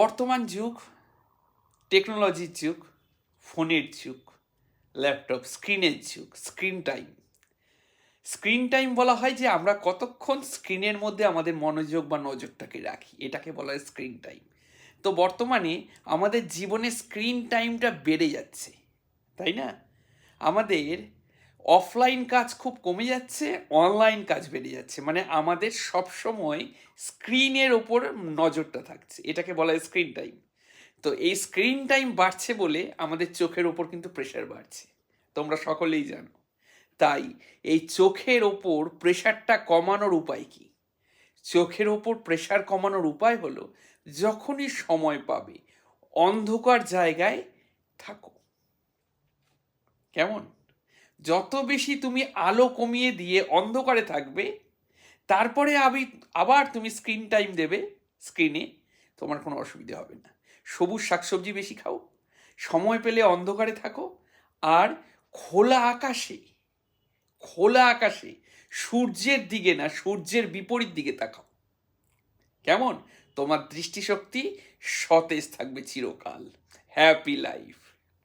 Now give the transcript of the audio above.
বর্তমান যুগ টেকনোলজির যুগ, ফোনের যুগ, ল্যাপটপ, স্ক্রিনের যুগ। স্ক্রিন টাইম বলা হয় যে আমরা কতক্ষণ স্ক্রিনের মধ্যে আমাদের মনোযোগ বা নজরটাকে রাখি, এটাকে বলা হয় স্ক্রিন টাইম। তো বর্তমানে আমাদের জীবনে স্ক্রিন টাইমটা বেড়ে যাচ্ছে, তাই না? আমাদের অফলাইন কাজ খুব কমে যাচ্ছে, অনলাইন কাজ বেড়ে যাচ্ছে, মানে আমাদের সবসময় স্ক্রিনের ওপর নজরটা থাকছে, এটাকে বলা হয় স্ক্রিন টাইম। তো এই স্ক্রিন টাইম বাড়ছে বলে আমাদের চোখের ওপর কিন্তু প্রেশার বাড়ছে, তোমরা সকলেই জানো। তাই এই চোখের ওপর প্রেশারটা কমানোর উপায় কি? চোখের ওপর প্রেশার কমানোর উপায় হলো, যখনই সময় পাবে অন্ধকার জায়গায় থাকো। কেমন? যত বেশি তুমি আলো কমিয়ে দিয়ে অন্ধকারে থাকবে, তারপরে আবার তুমি স্ক্রিন টাইম দেবে স্ক্রিনে, তোমার কোনো অসুবিধা হবে না। সবুজ শাকসবজি বেশি খাও, সময় পেলে অন্ধকারে থাকো, আর খোলা আকাশে খোলা আকাশে সূর্যের দিকে না, সূর্যের বিপরীত দিকে তাকাও। কেমন? তোমার দৃষ্টিশক্তি সতেজ থাকবে চিরকাল। Happy life.